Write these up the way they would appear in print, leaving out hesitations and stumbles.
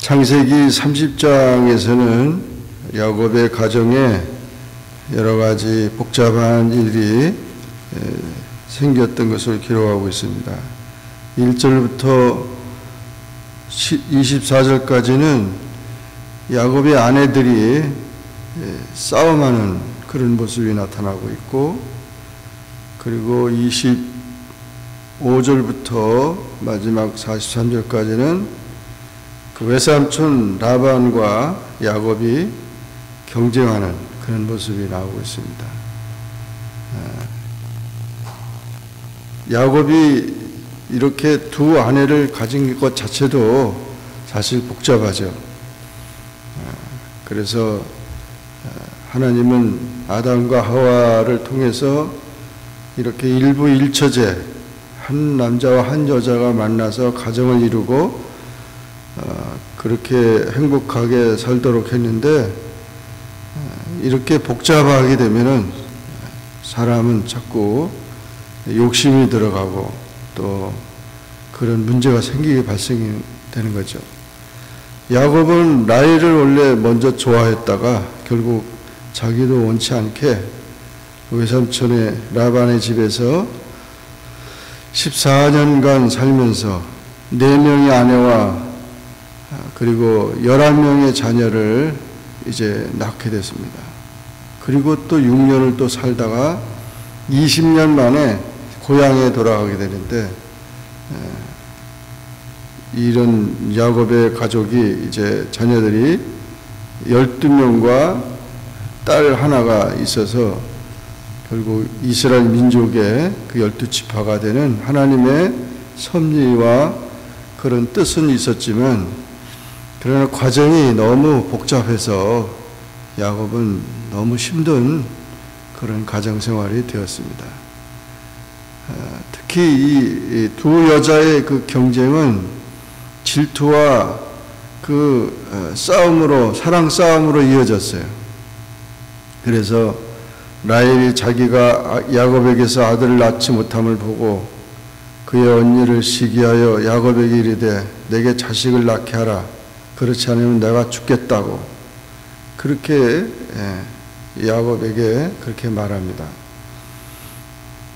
창세기 30장에서는 야곱의 가정에 여러 가지 복잡한 일이 생겼던 것을 기록하고 있습니다. 1절부터 24절까지는 야곱의 아내들이 싸움하는 그런 모습이 나타나고 있고, 그리고 25절부터 마지막 43절까지는 그 외삼촌 라반과 야곱이 경쟁하는 그런 모습이 나오고 있습니다. 야곱이 이렇게 두 아내를 가진 것 자체도 사실 복잡하죠. 그래서 하나님은 아담과 하와를 통해서 이렇게 일부일처제 한 남자와 한 여자가 만나서 가정을 이루고 그렇게 행복하게 살도록 했는데, 이렇게 복잡하게 되면은 사람은 자꾸 욕심이 들어가고 또 그런 문제가 생기게 발생이 되는 거죠. 야곱은 라헬을 원래 먼저 좋아했다가 결국 자기도 원치 않게 외삼촌의 라반의 집에서 14년간 살면서 4명의 아내와 그리고 11명의 자녀를 이제 낳게 됐습니다. 그리고 또 6년을 또 살다가 20년 만에 고향에 돌아가게 되는데, 이런 야곱의 가족이 이제 자녀들이 12명과 딸 하나가 있어서 결국 이스라엘 민족의 그 12지파가 되는 하나님의 섭리와 그런 뜻은 있었지만, 그러나 과정이 너무 복잡해서 야곱은 너무 힘든 그런 가정생활이 되었습니다. 특히 이 두 여자의 그 경쟁은 질투와 그 싸움으로, 사랑 싸움으로 이어졌어요. 그래서 라헬이 자기가 야곱에게서 아들을 낳지 못함을 보고 그의 언니를 시기하여 야곱에게 이르되 내게 자식을 낳게 하라, 그렇지 않으면 내가 죽겠다고 그렇게 야곱에게 그렇게 말합니다.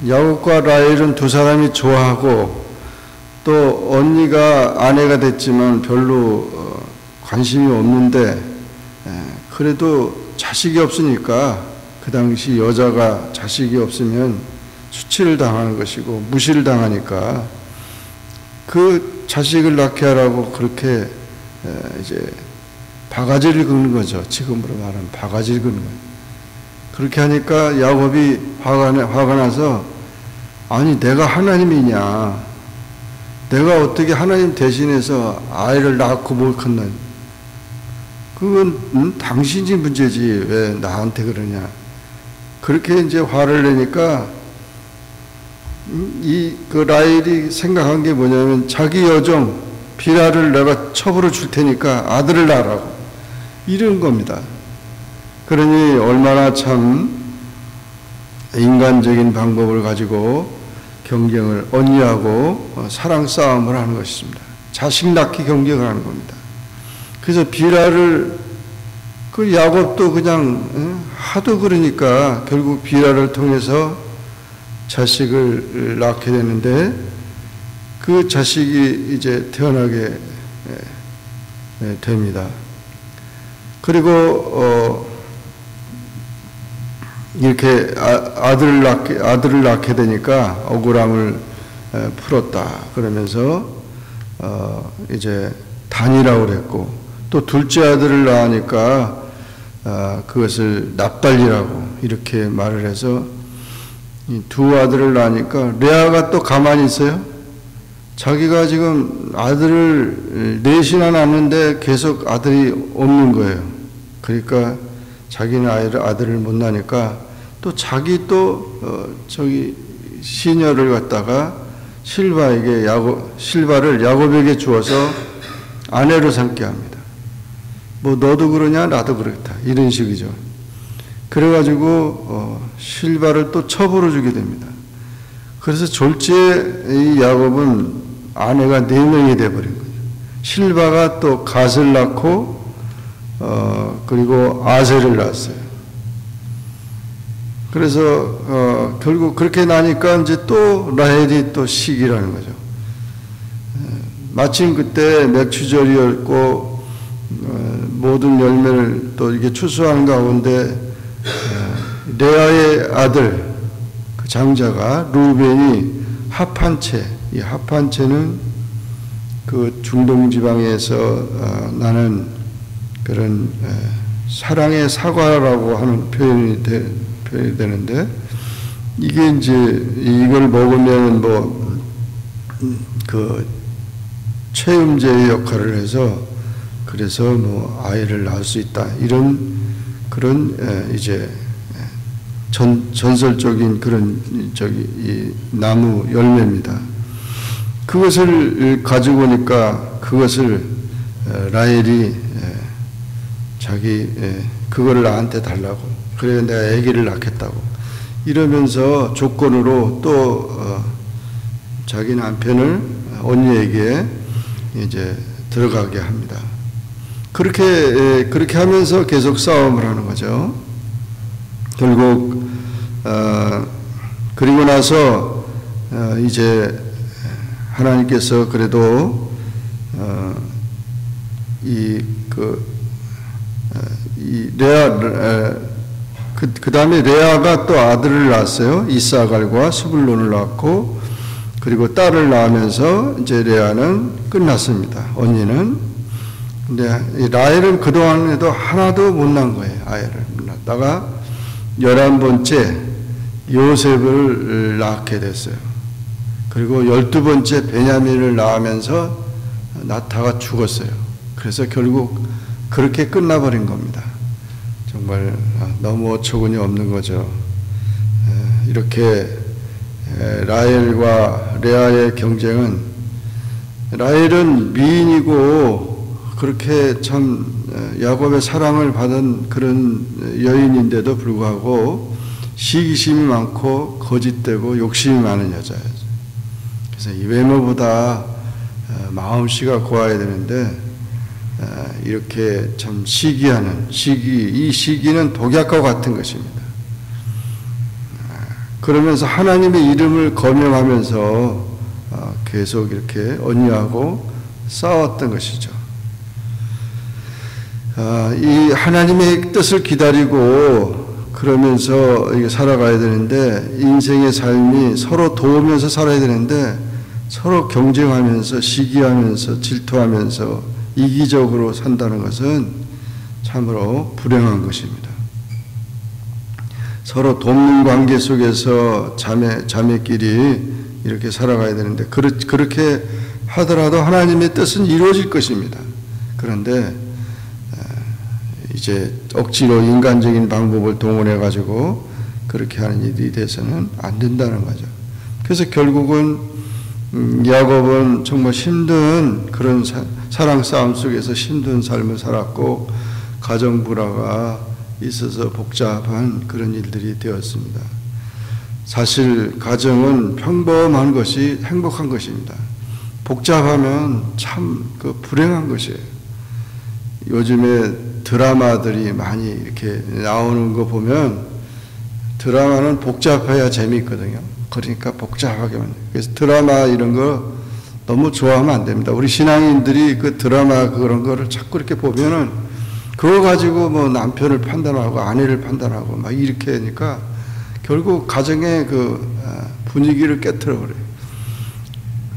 야곱과 라헬은 두 사람이 좋아하고 또 언니가 아내가 됐지만 별로 관심이 없는데, 그래도 자식이 없으니까, 그 당시 여자가 자식이 없으면 수치를 당하는 것이고 무시를 당하니까 그 자식을 낳게 하라고 그렇게 이제 바가지를 긁는 거죠. 지금으로 말하면 바가지를 긁는 거예요. 그렇게 하니까 야곱이 화가 나서, 아니 내가 하나님이냐, 내가 어떻게 하나님 대신해서 아이를 낳고 뭘 컸나, 그건 당신이 문제지 왜 나한테 그러냐, 그렇게 이제 화를 내니까 그 라헬이 생각한 게 뭐냐면, 자기 여종 비라를 내가 첩으로 줄 테니까 아들을 낳으라고, 이런 겁니다. 그러니 얼마나 참 인간적인 방법을 가지고 경쟁을, 언니하고 사랑 싸움을 하는 것입니다. 자식 낳기 경쟁을 하는 겁니다. 그래서 비라를, 그 야곱도 그냥 하도 그러니까 결국 비라를 통해서 자식을 낳게 되는데, 그 자식이 이제 태어나게 됩니다. 그리고 이렇게 아들을 낳게 되니까 억울함을 풀었다 그러면서 이제 단이라고 그랬고, 또 둘째 아들을 낳으니까 그것을 납달리라고 이렇게 말을 해서, 이 두 아들을 낳으니까 레아가 또 가만히 있어요. 자기가 지금 아들을 넷이나 낳는데 계속 아들이 없는 거예요. 그러니까 자기는 아들을 못 낳으니까 또 자기 저기 시녀를 갖다가 실바를 야곱에게 주어서 아내로 삼게 합니다. 뭐 너도 그러냐 나도 그렇다, 이런 식이죠. 그래가지고 실바를 또 첩으로 주게 됩니다. 그래서 졸지에 이 야곱은 아내가 4명이 되어버린 거죠. 실바가 또 갓을 낳고 그리고 아셀을 낳았어요. 그래서 결국 그렇게 나니까 이제 또 라헬이 또 시기라는 거죠. 마침 그때 맥추절이었고 모든 열매를 또 이게 추수하는 가운데 레아의 아들 그 장자가 루벤이 합한채, 이 합한채는 그 중동 지방에서 나는 그런 사랑의 사과라고 하는 표현이 되는데, 이게 이제 이걸 먹으면 뭐 그 체음제의 역할을 해서 그래서 뭐 아이를 낳을 수 있다, 이런 그런 이제 전설적인 그런 이 나무 열매입니다. 그것을 가지고 오니까 그것을 라헬이 자기 그거를 나한테 달라고, 그래 내가 아기를 낳겠다고 이러면서 조건으로 또 자기 남편을 언니에게 이제 들어가게 합니다. 그렇게 하면서 계속 싸움을 하는 거죠. 결국 그리고 나서 이제 하나님께서 그래도 이 다음에 레아가 또 아들을 낳았어요. 이사갈과 스불론을 낳았고, 그리고 딸을 낳으면서 이제 레아는 끝났습니다. 언니는. 근데 라헬은 그동안에도 하나도 못 낳은 거예요. 아이를 못 낳다가 11번째 요셉을 낳게 됐어요. 그리고 12번째 베냐민을 낳으면서 나타가 죽었어요. 그래서 결국 그렇게 끝나버린 겁니다. 정말 너무 어처구니 없는 거죠. 이렇게 라헬과 레아의 경쟁은, 라헬은 미인이고 그렇게 참 야곱의 사랑을 받은 그런 여인인데도 불구하고 시기심이 많고 거짓되고 욕심이 많은 여자예요. 그래서 이 외모보다 마음씨가 고와야 되는데 이렇게 참 시기하는 이 시기는 독약과 같은 것입니다. 그러면서 하나님의 이름을 거명하면서 계속 이렇게 언니하고 싸웠던 것이죠. 이 하나님의 뜻을 기다리고 그러면서 이게 살아가야 되는데, 인생의 삶이 서로 도우면서 살아야 되는데 서로 경쟁하면서 시기하면서 질투하면서 이기적으로 산다는 것은 참으로 불행한 것입니다. 서로 돕는 관계 속에서 자매끼리 이렇게 살아가야 되는데, 그렇게 하더라도 하나님의 뜻은 이루어질 것입니다. 그런데 이제 억지로 인간적인 방법을 동원해 가지고 그렇게 하는 일이 돼서는 안 된다는 거죠. 그래서 결국은 야곱은 정말 힘든 그런 사랑 싸움 속에서 힘든 삶을 살았고, 가정 불화가 있어서 복잡한 그런 일들이 되었습니다. 사실 가정은 평범한 것이 행복한 것입니다. 복잡하면 참 불행한 것이에요. 요즘에 드라마들이 많이 이렇게 나오는 거 보면, 드라마는 복잡해야 재미있거든요. 그러니까 복잡하게 만들어요. 그래서 드라마 이런 거 너무 좋아하면 안 됩니다. 우리 신앙인들이 그 드라마 그런 거를 자꾸 이렇게 보면은 그거 가지고 뭐 남편을 판단하고 아내를 판단하고 막 이렇게 하니까 결국 가정의 그 분위기를 깨트려 버려요.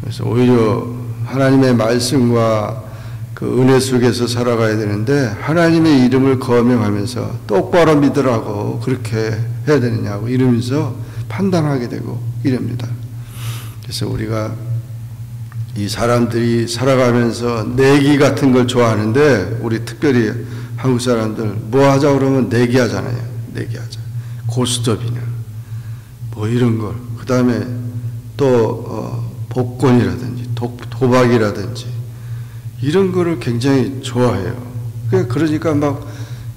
그래서 오히려 하나님의 말씀과 그 은혜 속에서 살아가야 되는데, 하나님의 이름을 거명하면서 똑바로 믿으라고 그렇게 해야 되느냐고 이러면서 판단하게 되고 이럽니다. 그래서 우리가 이 사람들이 살아가면서 내기 같은 걸 좋아하는데, 우리 특별히 한국 사람들 뭐 하자 그러면 내기하잖아요. 내기하자. 고스톱이나 뭐 이런 걸. 그 다음에 또 복권이라든지 도박이라든지 이런 거를 굉장히 좋아해요. 그러니까 막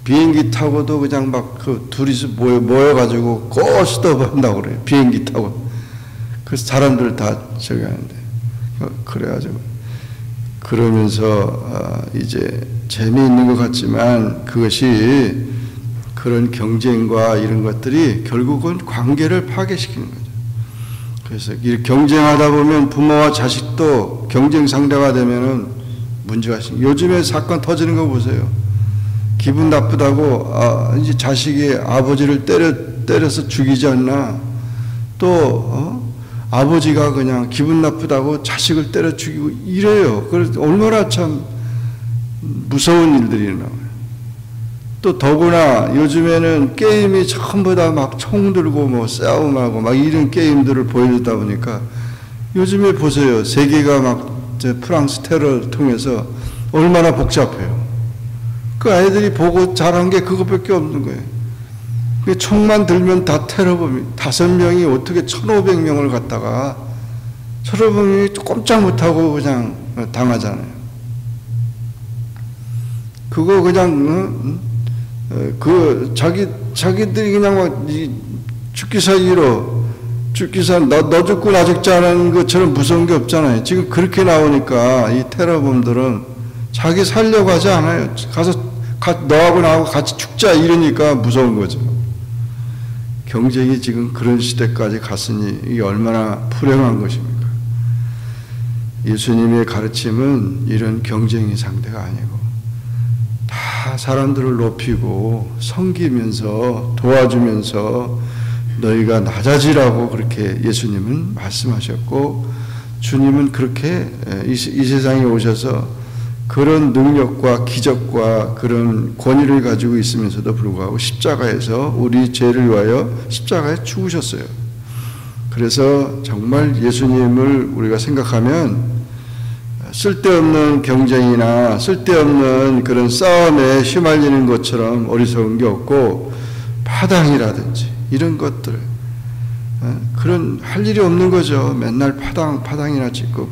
비행기 타고도 그냥 막 그 둘이서 모여가지고 고스톱 한다고 그래요. 비행기 타고. 그래서 사람들 다 저기 하는데. 그래가지고 그러면서 이제 재미있는 것 같지만 그것이 그런 경쟁과 이런 것들이 결국은 관계를 파괴시키는 거죠. 그래서 이렇게 경쟁하다 보면 부모와 자식도 경쟁 상대가 되면은 문제가 생겨. 요즘에 사건 터지는 거 보세요. 기분 나쁘다고 이제 자식이 아버지를 때려서 죽이지 않나. 또 아버지가 그냥 기분 나쁘다고 자식을 때려 죽이고 이래요. 그래서 얼마나 참 무서운 일들이 일어나요. 또 더구나 요즘에는 게임이 전부 다 막 총 들고 뭐 싸움하고 막 이런 게임들을 보여주다 보니까 요즘에 보세요. 세계가 막 프랑스 테러를 통해서 얼마나 복잡해요. 그 아이들이 보고 자란 게 그것밖에 없는 거예요. 그 총만 들면 다 테러범이 5명이 어떻게 1,500명을 갖다가 1,500명이 꼼짝 못하고 그냥 당하잖아요. 그거 그냥 자기들이 그냥 막 죽기 사기로 너 죽고 나 죽지 않은 것처럼 무서운 게 없잖아요. 지금 그렇게 나오니까 이 테러범들은 자기 살려고 하지 않아요. 가서 너하고 나하고 같이 죽자 이러니까 무서운 거죠. 경쟁이 지금 그런 시대까지 갔으니 이게 얼마나 불행한 것입니까? 예수님의 가르침은 이런 경쟁이 상대가 아니고 다 사람들을 높이고 섬기면서 도와주면서 너희가 낮아지라고 그렇게 예수님은 말씀하셨고, 주님은 그렇게 이 세상에 오셔서 그런 능력과 기적과 그런 권위를 가지고 있으면서도 불구하고 십자가에서 우리 죄를 위하여 십자가에 죽으셨어요. 그래서 정말 예수님을 우리가 생각하면 쓸데없는 경쟁이나 쓸데없는 그런 싸움에 휘말리는 것처럼 어리석은 게 없고, 파당이라든지 이런 것들, 그런 할 일이 없는 거죠. 맨날 파당이나 짓고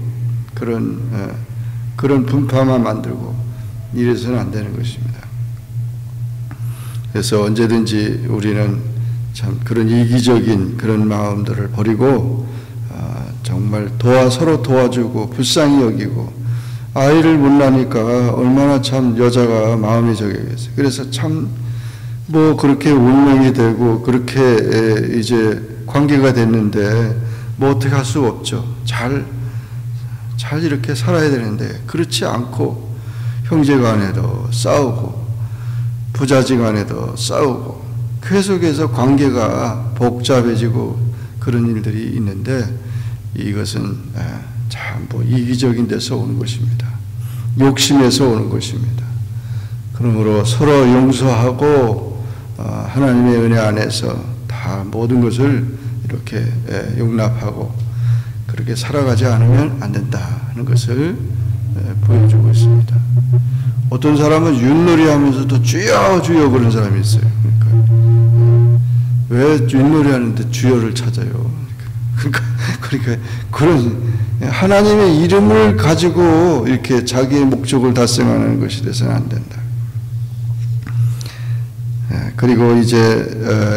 그런 분파만 만들고 이래서는 안 되는 것입니다. 그래서 언제든지 우리는 참 그런 이기적인 그런 마음들을 버리고 정말 서로 도와주고 불쌍히 여기고, 아이를 못 낳으니까 얼마나 참 여자가 마음이 저기겠어요. 그래서 참 뭐 그렇게 운명이 되고 그렇게 이제 관계가 됐는데 뭐 어떻게 할 수 없죠. 잘 이렇게 살아야 되는데 그렇지 않고 형제 간에도 싸우고 부자지 간에도 싸우고 계속해서 관계가 복잡해지고 그런 일들이 있는데, 이것은 참 뭐 이기적인 데서 오는 것입니다. 욕심에서 오는 것입니다. 그러므로 서로 용서하고 하나님의 은혜 안에서 다 모든 것을 이렇게 용납하고 그렇게 살아가지 않으면 안 된다 하는 것을 보여주고 있습니다. 어떤 사람은 윷놀이 하면서도 주여 주여 그런 사람이 있어요. 그러니까 왜 윷놀이 하는데 주여를 찾아요? 그러니까 그런 하나님의 이름을 가지고 이렇게 자기의 목적을 달성하는 것이 돼서는 안 된다. 그리고 이제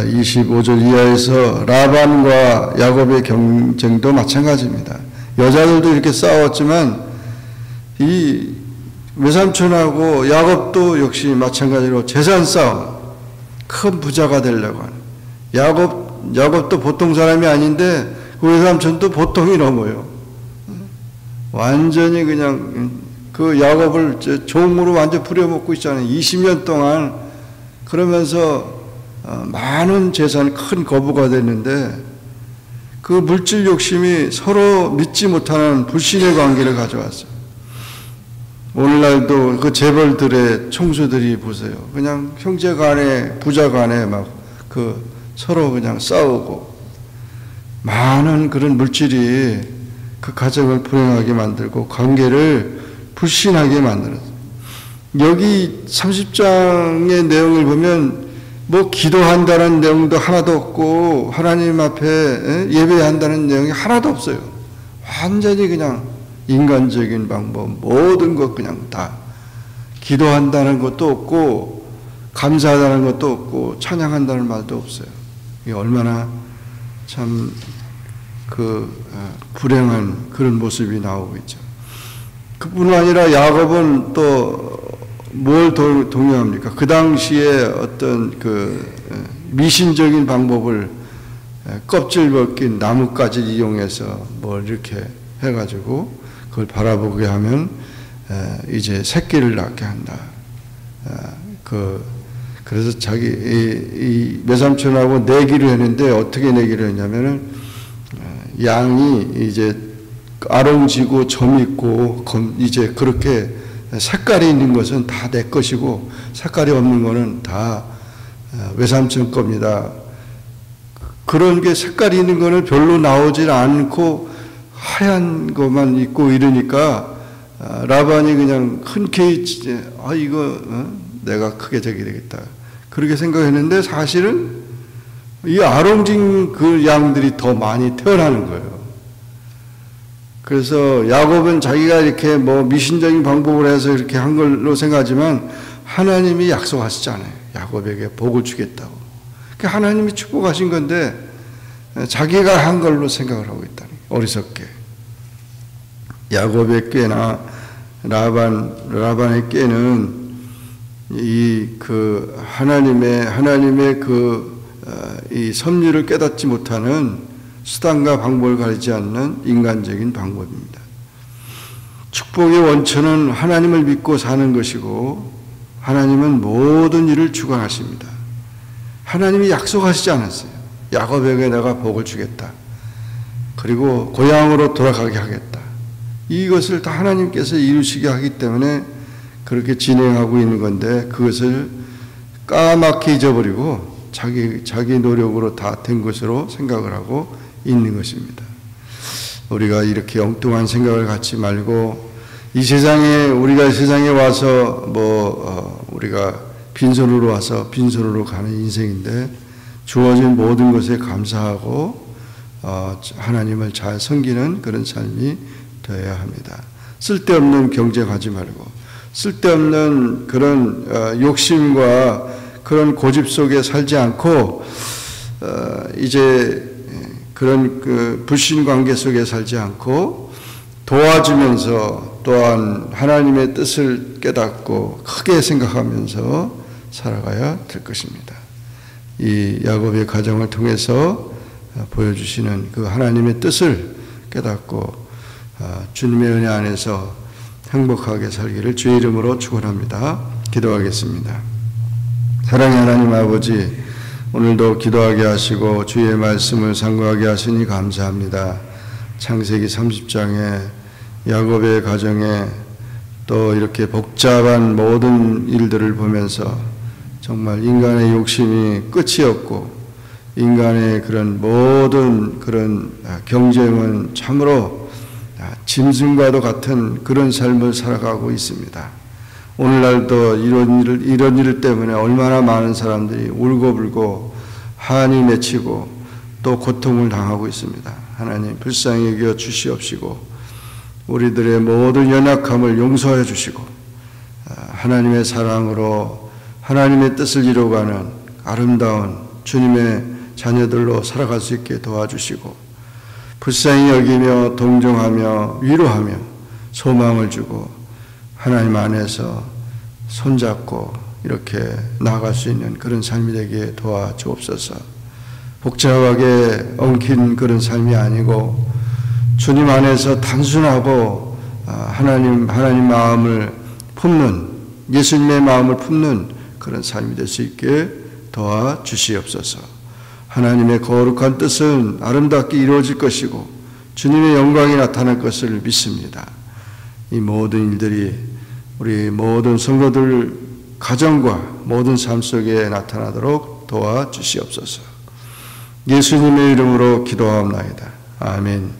25절 이하에서 라반과 야곱의 경쟁도 마찬가지입니다. 여자들도 이렇게 싸웠지만 이 외삼촌하고 야곱도 역시 마찬가지로 재산 싸움, 큰 부자가 되려고 하는. 야곱도 보통 사람이 아닌데 그 외삼촌도 보통이 넘어요. 완전히 그냥 그 야곱을 종으로 완전 부려먹고 있잖아요. 20년 동안. 그러면서 많은 재산, 큰 거부가 됐는데 그 물질 욕심이 서로 믿지 못하는 불신의 관계를 가져왔어요. 오늘날도 그 재벌들의 총수들이 보세요. 그냥 형제 간에 부자 간에 막 서로 그냥 싸우고, 많은 그런 물질이 그 가정을 불행하게 만들고 관계를 불신하게 만들었어요. 여기 30장의 내용을 보면 뭐 기도한다는 내용도 하나도 없고 하나님 앞에 예배한다는 내용이 하나도 없어요. 완전히 그냥 인간적인 방법, 모든 것 그냥 다 기도한다는 것도 없고 감사하다는 것도 없고 찬양한다는 말도 없어요. 이게 얼마나 참 불행한 그런 모습이 나오고 있죠. 그뿐 아니라 야곱은 또 뭘 동요합니까? 그 당시에 어떤 그 미신적인 방법을 껍질 벗긴 나뭇가지를 이용해서 뭘 이렇게 해가지고 그걸 바라보게 하면 이제 새끼를 낳게 한다. 그래서 자기 이 외삼촌하고 내기를 했는데 어떻게 내기를 했냐면은 양이 이제 아롱지고 점 있고 이제 그렇게 색깔이 있는 것은 다 내 것이고 색깔이 없는 거는 다 외삼촌 겁니다. 그런 게 색깔이 있는 거는 별로 나오질 않고 하얀 것만 있고 이러니까 라반이 그냥 흔쾌히 이거 내가 크게 저기 되겠다 그렇게 생각했는데 사실은 이 아롱진 그 양들이 더 많이 태어나는 거예요. 그래서 야곱은 자기가 이렇게 뭐 미신적인 방법을 해서 이렇게 한 걸로 생각하지만 하나님이 약속하시잖아요. 야곱에게 복을 주겠다고. 그러니까 하나님이 축복하신 건데 자기가 한 걸로 생각을 하고 있다니 어리석게. 야곱의 꾀나 라반의 꾀는 하나님의 이 섭리를 깨닫지 못하는 수단과 방법을 가리지 않는 인간적인 방법입니다. 축복의 원천은 하나님을 믿고 사는 것이고 하나님은 모든 일을 주관하십니다. 하나님이 약속하시지 않았어요. 야곱에게 내가 복을 주겠다. 그리고 고향으로 돌아가게 하겠다. 이것을 다 하나님께서 이루시게 하기 때문에 그렇게 진행하고 있는 건데 그것을 까맣게 잊어버리고 자기 노력으로 다 된 것으로 생각을 하고 있는 것입니다. 우리가 이렇게 엉뚱한 생각을 갖지 말고 우리가 세상에 와서 우리가 빈손으로 와서 빈손으로 가는 인생인데 주어진 모든 것에 감사하고 하나님을 잘 섬기는 그런 삶이 되어야 합니다. 쓸데없는 경쟁하지 말고 쓸데없는 그런 욕심과 그런 고집 속에 살지 않고 이제 그런 불신 관계 속에 살지 않고 도와주면서 또한 하나님의 뜻을 깨닫고 크게 생각하면서 살아가야 될 것입니다. 이 야곱의 가정을 통해서 보여주시는 그 하나님의 뜻을 깨닫고 주님의 은혜 안에서 행복하게 살기를 주의 이름으로 축원합니다. 기도하겠습니다. 사랑의 하나님 아버지, 오늘도 기도하게 하시고 주의 말씀을 상고하게 하시니 감사합니다. 창세기 30장에 야곱의 가정에 또 이렇게 복잡한 모든 일들을 보면서 정말 인간의 욕심이 끝이 없고 인간의 그런 모든 그런 경쟁은 참으로 짐승과도 같은 그런 삶을 살아가고 있습니다. 오늘날도 이런 일 때문에 얼마나 많은 사람들이 울고불고 한이 맺히고 또 고통을 당하고 있습니다. 하나님 불쌍히 여겨 주시옵시고 우리들의 모든 연약함을 용서해 주시고 하나님의 사랑으로 하나님의 뜻을 이루어가는 아름다운 주님의 자녀들로 살아갈 수 있게 도와주시고 불쌍히 여기며 동정하며 위로하며 소망을 주고 하나님 안에서 손잡고 이렇게 나아갈 수 있는 그런 삶이 되게 도와주옵소서. 복잡하게 엉킨 그런 삶이 아니고 주님 안에서 단순하고 하나님 마음을 품는 예수님의 마음을 품는 그런 삶이 될 수 있게 도와주시옵소서. 하나님의 거룩한 뜻은 아름답게 이루어질 것이고 주님의 영광이 나타날 것을 믿습니다. 이 모든 일들이 우리 모든 성도들 가정과 모든 삶 속에 나타나도록 도와주시옵소서. 예수님의 이름으로 기도하옵나이다. 아멘.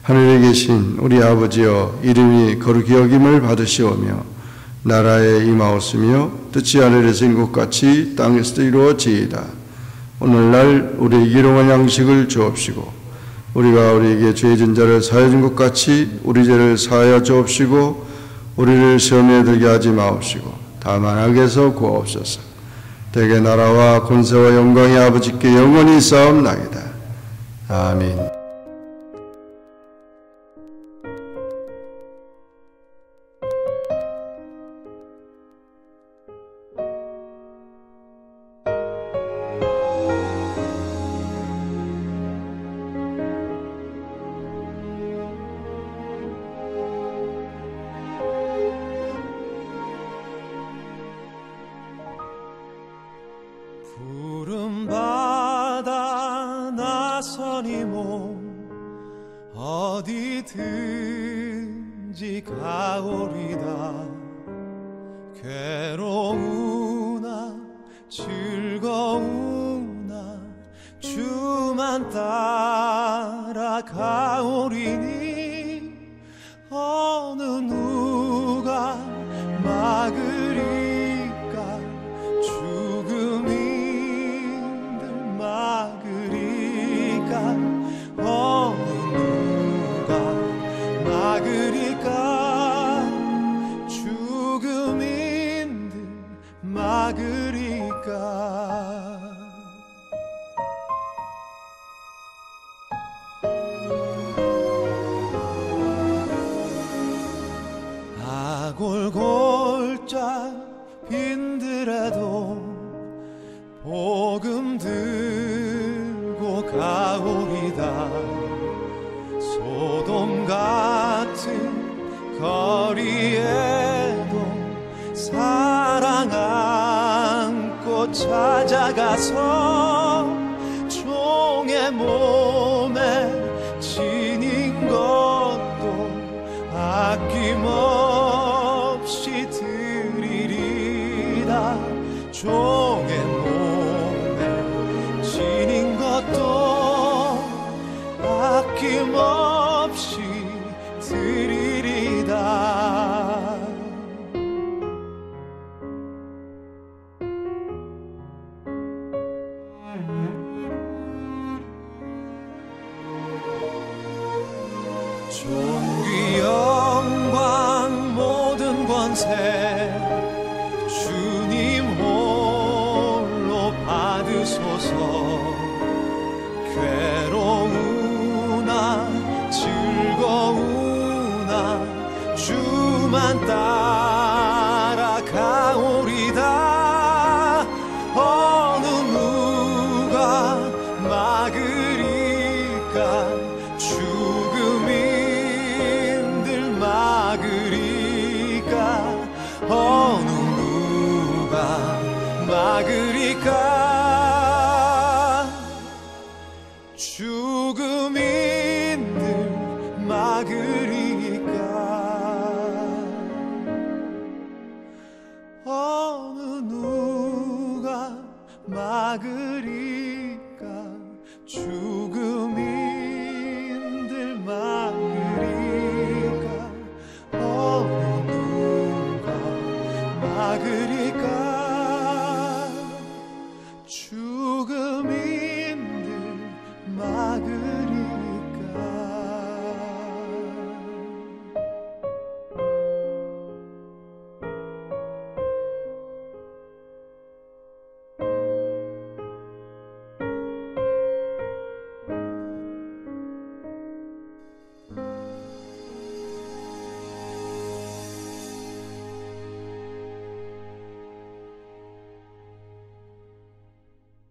하늘에 계신 우리 아버지여, 이름이 거룩히 여김을 받으시오며 나라에 임하옵시며 뜻이 하늘에서 인 것 같이 땅에서도 이루어지이다. 오늘날 우리에게 일용할 양식을 주옵시고 우리가 우리에게 죄진 자를 사하여 준 것 같이 우리 죄를 사하여 주옵시고 우리를 시험에 들게 하지 마옵시고 다만 악에서 구하옵소서. 대개 나라와 권세와 영광이 아버지께 영원히 있사옵나이다. 아멘. 어디든지 가오리다. 괴로우나 즐거우나 주만 따라가오리니 어느 누가 막으리까. 죽음 힘들 막으리까. 어느 누가 막으리까. 죽음 힘들 막으리까. 골골짝 빈들에도 복음 들고 가오리다. 소돔 같은 거리에도 사랑 안고 찾아가서 종의 몸에 지닌 것도 아낌없이 드리리라. 종의 몸에 지닌 것도 아낌없이 드리리다. 존귀 영광 모든 권세 주님 홀로 받으소서. 괴로우나 즐거우나 주만 따라가오리다. 어느 누가 막으리까. 죽음이 막으리까. 어느 누가 막으리까. 죽음인들 막으리까. 어느 누가 막으리까. 죽음인들 막으리까. 어느 누가 막으리까.